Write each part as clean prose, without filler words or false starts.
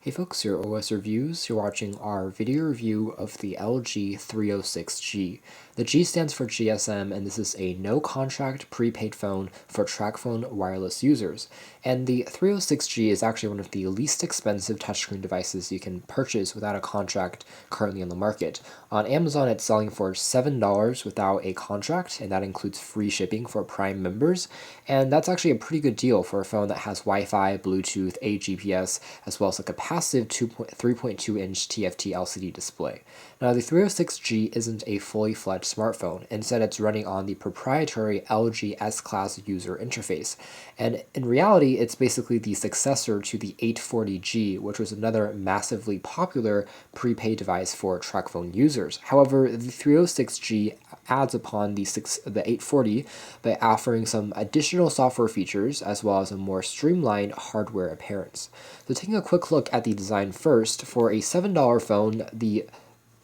Hey folks, your OS Reviews. You're watching our video review of the LG 306G. The G stands for GSM, and this is a no-contract prepaid phone for TracFone wireless users. And the 306G is actually one of the least expensive touchscreen devices you can purchase without a contract currently on the market. On Amazon, it's selling for $7 without a contract, and that includes free shipping for Prime members. And that's actually a pretty good deal for a phone that has Wi-Fi, Bluetooth, a GPS, as well as like a passive 3.2-inch TFT LCD display. Now, the 306G isn't a fully fledged smartphone. Instead, it's running on the proprietary LG S-Class user interface. And in reality, it's basically the successor to the 840G, which was another massively popular prepaid device for TracFone users. However, the 306G adds upon the 840 by offering some additional software features as well as a more streamlined hardware appearance. So taking a quick look at the design first, for a $7 phone, the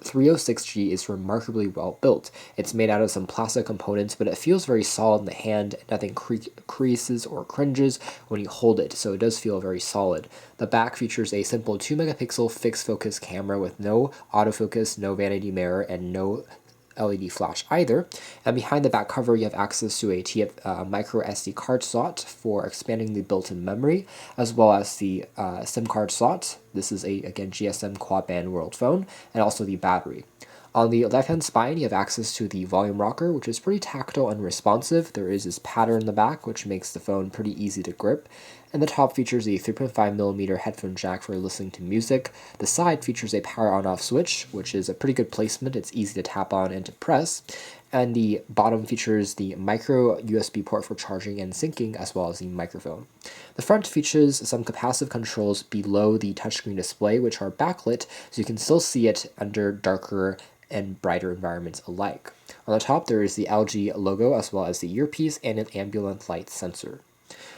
306G is remarkably well built. It's made out of some plastic components, but it feels very solid in the hand. Nothing creases or cringes when you hold it, so it does feel very solid. The back features a simple 2-megapixel fixed focus camera with no autofocus, no vanity mirror, and no LED flash either. And behind the back cover, you have access to a micro SD card slot for expanding the built-in memory, as well as the SIM card slot. This is again, GSM quad-band world phone, and also the battery. On the left-hand spine, you have access to the volume rocker, which is pretty tactile and responsive. There is this pattern in the back, which makes the phone pretty easy to grip. And the top features a 3.5mm headphone jack for listening to music. The side features a power on-off switch, which is a pretty good placement. It's easy to tap on and to press. And the bottom features the micro USB port for charging and syncing, as well as the microphone. The front features some capacitive controls below the touchscreen display, which are backlit, so you can still see it under darker and brighter environments alike. On the top, there is the LG logo, as well as the earpiece and an ambient light sensor.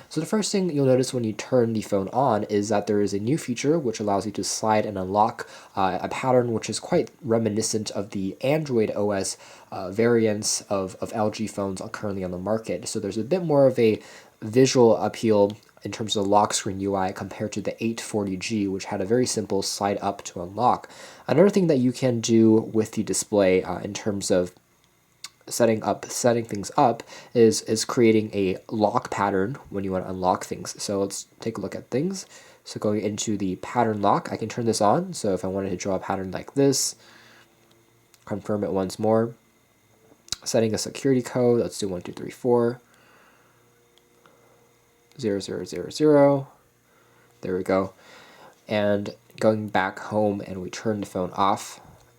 So the first thing you'll notice when you turn the phone on is that there is a new feature which allows you to slide and unlock a pattern which is quite reminiscent of the Android OS variants of LG phones currently on the market. So there's a bit more of a visual appeal in terms of the lock screen UI compared to the 840G, which had a very simple slide up to unlock. Another thing that you can do with the display in terms of setting things up is creating a lock pattern when you want to unlock things. So let's take a look at things. So going into the pattern lock, I can turn this on. So if I wanted to draw a pattern like this, confirm it once more. Setting a security code, let's do 1234 0000. There we go. And going back home, and we turn the phone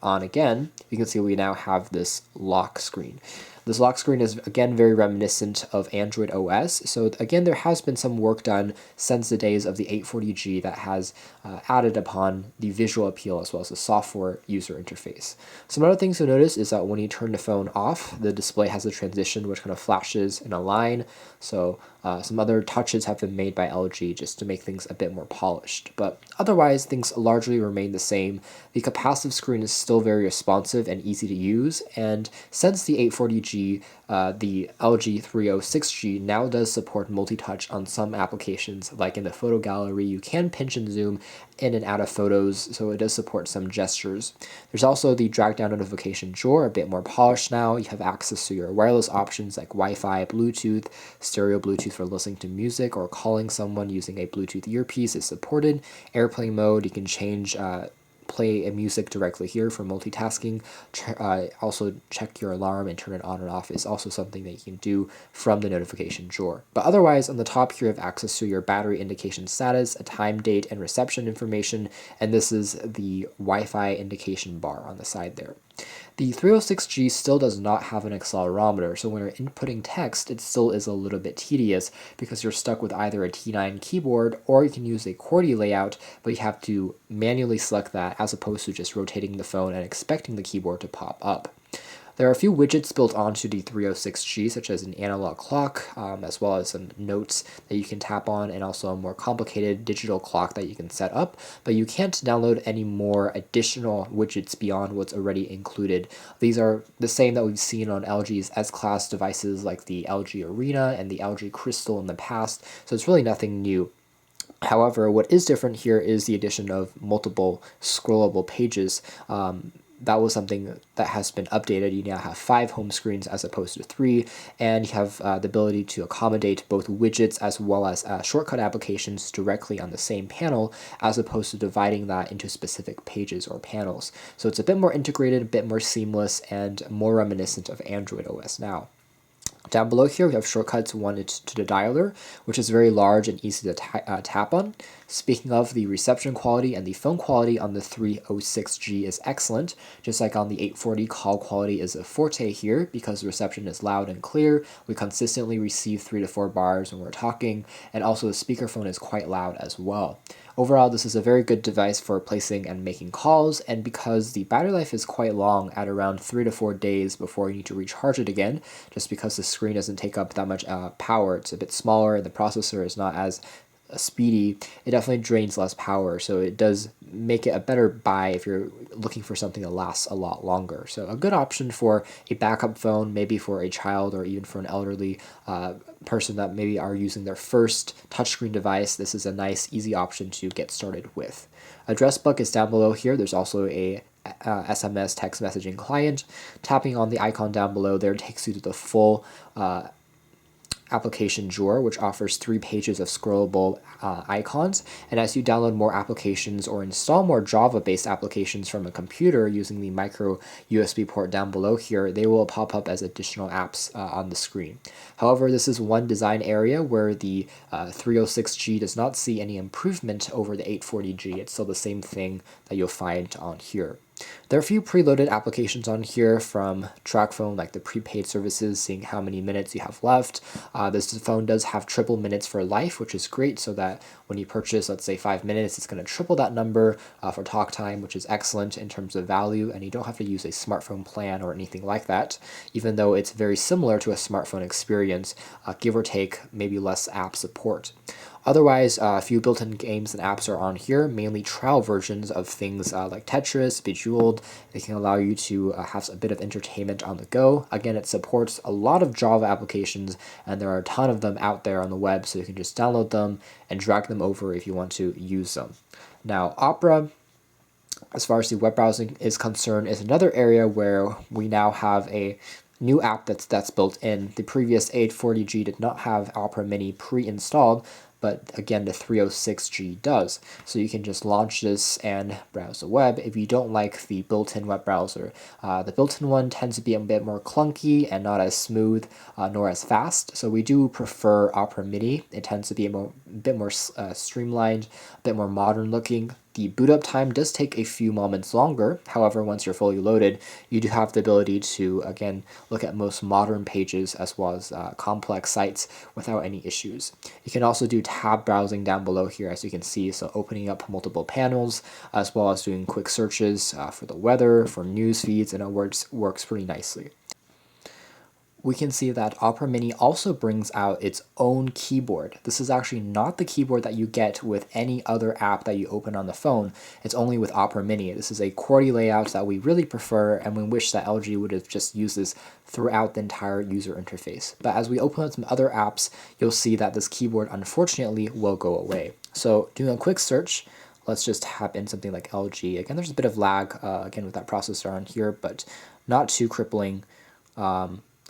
on again, you can see we now have this lock screen. This lock screen is again very reminiscent of Android OS. So again, there has been some work done since the days of the 840G that has added upon the visual appeal as well as the software user interface. Some other things to notice is that when you turn the phone off, the display has a transition which kind of flashes in a line. So some other touches have been made by LG just to make things a bit more polished. But otherwise, things largely remain the same. The capacitive screen is still very responsive and easy to use. And since the 840G, the LG 306G now does support multi-touch on some applications, like in the photo gallery. You can pinch and zoom in and out of photos, so it does support some gestures. There's also the drag down notification drawer, a bit more polished now. You have access to your wireless options like Wi-Fi, Bluetooth, stereo Bluetooth for listening to music or calling someone using a Bluetooth earpiece is supported. Airplane mode, you can change play music directly here for multitasking. Also check your alarm and turn it on and off is also something that you can do from the notification drawer. But otherwise, on the top here, you have access to your battery indication status, a time, date, and reception information, and this is the Wi-Fi indication bar on the side there. The 306G still does not have an accelerometer, so when you're inputting text, it still is a little bit tedious because you're stuck with either a T9 keyboard or you can use a QWERTY layout, but you have to manually select that as opposed to just rotating the phone and expecting the keyboard to pop up. There are a few widgets built onto the 306G, such as an analog clock, as well as some notes that you can tap on, and also a more complicated digital clock that you can set up, but you can't download any more additional widgets beyond what's already included. These are the same that we've seen on LG's S-Class devices like the LG Arena and the LG Crystal in the past, so it's really nothing new. However, what is different here is the addition of multiple scrollable pages. That was something that has been updated. You now have 5 home screens as opposed to 3, and you have the ability to accommodate both widgets as well as shortcut applications directly on the same panel, as opposed to dividing that into specific pages or panels. So it's a bit more integrated, a bit more seamless, and more reminiscent of Android OS now. Down below here, we have shortcuts 1 to the dialer, which is very large and easy to tap on. Speaking of, the reception quality and the phone quality on the 306G is excellent. Just like on the 840, call quality is a forte here because the reception is loud and clear. We consistently receive 3 to 4 bars when we're talking, and also the speakerphone is quite loud as well. Overall, this is a very good device for placing and making calls, and because the battery life is quite long at around 3 to 4 days before you need to recharge it again, just because the screen doesn't take up that much power, it's a bit smaller and the processor is not as speedy, it definitely drains less power, so it does make it a better buy if you're looking for something that lasts a lot longer. So a good option for a backup phone, maybe for a child or even for an elderly person that maybe are using their first touchscreen device. This is a nice, easy option to get started with. Address book is down below here. There's also a SMS text messaging client. Tapping on the icon down below there takes you to the full application drawer, which offers 3 pages of scrollable icons. And as you download more applications or install more Java-based applications from a computer using the micro USB port down below here, they will pop up as additional apps on the screen. However, this is one design area where the 306G does not see any improvement over the 840G. It's still the same thing that you'll find on here. There are a few preloaded applications on here from TracFone, like the prepaid services, seeing how many minutes you have left. This phone does have triple minutes for life, which is great, so that when you purchase, let's say 5 minutes, it's going to triple that number for talk time, which is excellent in terms of value, and you don't have to use a smartphone plan or anything like that, even though it's very similar to a smartphone experience, give or take maybe less app support. Otherwise, a few built-in games and apps are on here, mainly trial versions of things like Tetris, Bejeweled. They can allow you to have a bit of entertainment on the go. Again, it supports a lot of Java applications, and there are a ton of them out there on the web, so you can just download them and drag them over if you want to use them. Now, Opera, as far as the web browsing is concerned, is another area where we now have a new app that's built in. The previous 840G did not have Opera Mini pre-installed, but again, the 306G does. So you can just launch this and browse the web if you don't like the built-in web browser. The built-in one tends to be a bit more clunky and not as smooth nor as fast, so we do prefer Opera Mini. It tends to be a bit more streamlined, a bit more modern looking. The boot up time does take a few moments longer. However, once you're fully loaded, you do have the ability to, again, look at most modern pages as well as complex sites without any issues. You can also do tab browsing down below here, as you can see, so opening up multiple panels, as well as doing quick searches for the weather, for news feeds, and it works pretty nicely. We can see that Opera Mini also brings out its own keyboard. This is actually not the keyboard that you get with any other app that you open on the phone. It's only with Opera Mini. This is a QWERTY layout that we really prefer, and we wish that LG would have just used this throughout the entire user interface. But as we open up some other apps, you'll see that this keyboard unfortunately will go away. So doing a quick search, let's just tap in something like LG. Again, there's a bit of lag, again, with that processor on here, but not too crippling.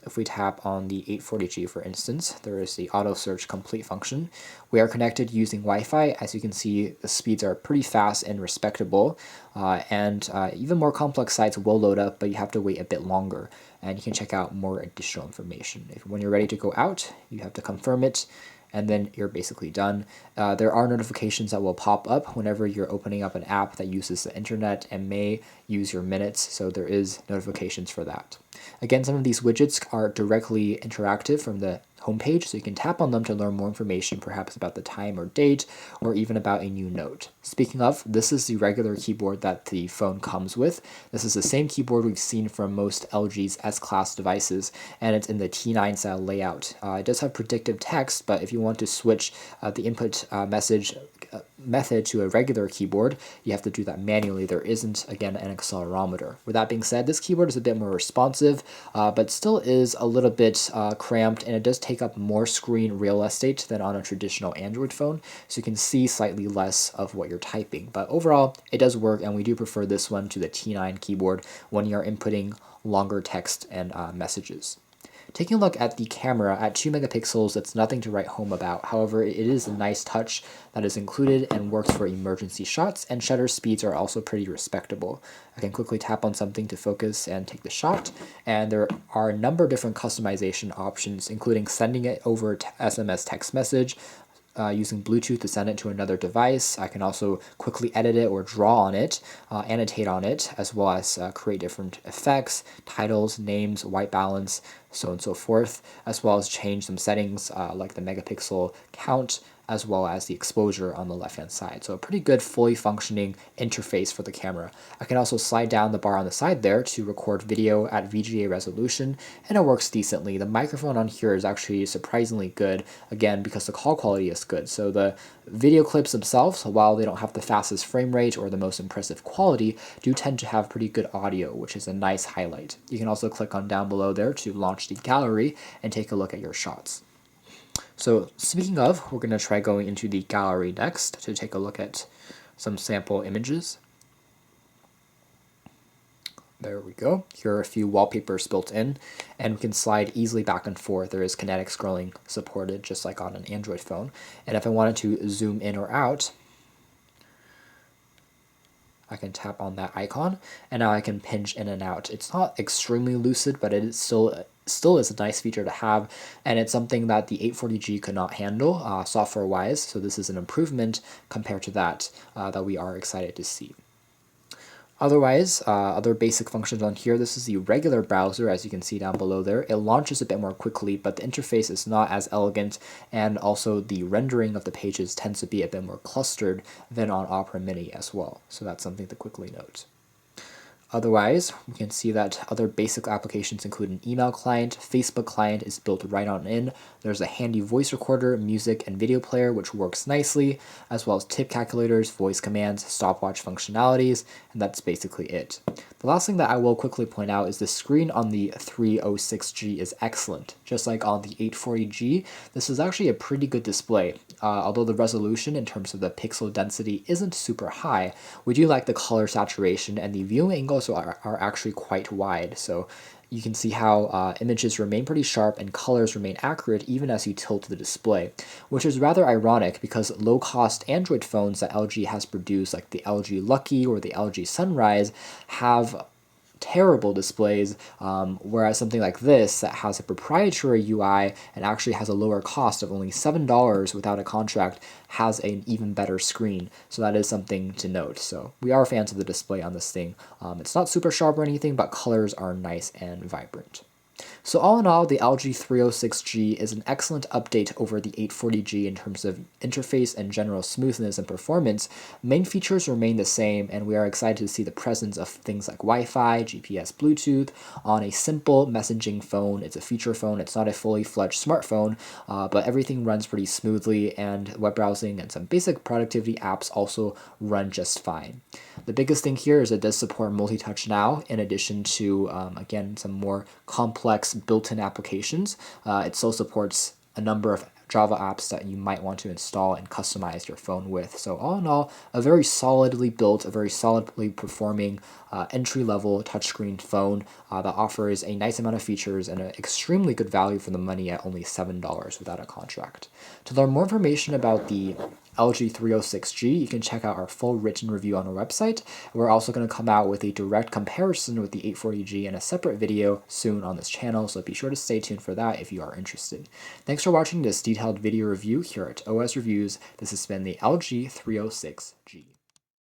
If we tap on the 840G, for instance, there is the auto search complete function. We are connected using Wi-Fi. As you can see, the speeds are pretty fast and respectable, and even more complex sites will load up, but you have to wait a bit longer, and you can check out more additional information. When you're ready to go out, you have to confirm it, and then you're basically done. There are notifications that will pop up whenever you're opening up an app that uses the internet and may use your minutes, so there is notifications for that. Again, some of these widgets are directly interactive from the homepage, so you can tap on them to learn more information, perhaps about the time or date, or even about a new note. Speaking of, this is the regular keyboard that the phone comes with. This is the same keyboard we've seen from most LG's S-Class devices, and it's in the T9 style layout. It does have predictive text, but if you want to switch the input message method to a regular keyboard, you have to do that manually. There isn't, again, an accelerometer. With that being said, this keyboard is a bit more responsive, but still is a little bit cramped, and it does take up more screen real estate than on a traditional Android phone, so you can see slightly less of what you're typing. But overall, it does work, and we do prefer this one to the T9 keyboard when you're inputting longer text and messages. Taking a look at the camera, at 2 megapixels, it's nothing to write home about. However, it is a nice touch that is included and works for emergency shots, and shutter speeds are also pretty respectable. I can quickly tap on something to focus and take the shot, and there are a number of different customization options, including sending it over SMS text message, using Bluetooth to send it to another device. I can also quickly edit it or draw on it, annotate on it, as well as create different effects, titles, names, white balance, so on and so forth, as well as change some settings like the megapixel count, as well as the exposure on the left-hand side. So a pretty good fully functioning interface for the camera. I can also slide down the bar on the side there to record video at VGA resolution, and it works decently. The microphone on here is actually surprisingly good, again, because the call quality is good. So the video clips themselves, while they don't have the fastest frame rate or the most impressive quality, do tend to have pretty good audio, which is a nice highlight. You can also click on down below there to launch the gallery and take a look at your shots. So speaking of, we're going to try going into the gallery next to take a look at some sample images. There we go. Here are a few wallpapers built in, and we can slide easily back and forth. There is kinetic scrolling supported, just like on an Android phone. And if I wanted to zoom in or out, I can tap on that icon, and now I can pinch in and out. It's not extremely lucid, but it is still is a nice feature to have, and it's something that the 840G could not handle software-wise, so this is an improvement compared to that that we are excited to see. Otherwise, other basic functions on here, this is the regular browser, as you can see down below there. It launches a bit more quickly, but the interface is not as elegant, and also the rendering of the pages tends to be a bit more clustered than on Opera Mini as well, so that's something to quickly note. Otherwise, we can see that other basic applications include an email client, Facebook client is built right on in, there's a handy voice recorder, music, and video player which works nicely, as well as tip calculators, voice commands, stopwatch functionalities, and that's basically it. The last thing that I will quickly point out is the screen on the 306G is excellent. Just like on the 840G, this is actually a pretty good display. Although the resolution in terms of the pixel density isn't super high, we do like the color saturation, and the viewing angles are actually quite wide, so you can see how images remain pretty sharp and colors remain accurate even as you tilt the display, which is rather ironic because low-cost Android phones that LG has produced, like the LG Lucky or the LG Sunrise, have terrible displays, whereas something like this that has a proprietary UI and actually has a lower cost of only $7 without a contract has an even better screen. So that is something to note. So we are fans of the display on this thing. It's not super sharp or anything, but colors are nice and vibrant. So all in all, the LG 306G is an excellent update over the 840G in terms of interface and general smoothness and performance. Main features remain the same, and we are excited to see the presence of things like Wi-Fi, GPS, Bluetooth on a simple messaging phone. It's a feature phone, it's not a fully fledged smartphone, but everything runs pretty smoothly, and web browsing and some basic productivity apps also run just fine. The biggest thing here is it does support multi-touch now, in addition to, again, some more complex built-in applications. It still supports a number of Java apps that you might want to install and customize your phone with. So all in all, a very solidly built, a very solidly performing entry-level touchscreen phone that offers a nice amount of features and an extremely good value for the money at only $7 without a contract. To learn more information about the LG 306G, you can check out our full written review on our website. We're also going to come out with a direct comparison with the 840G in a separate video soon on this channel, so be sure to stay tuned for that if you are interested. Thanks for watching this detailed video review here at OS Reviews. This has been the LG 306G.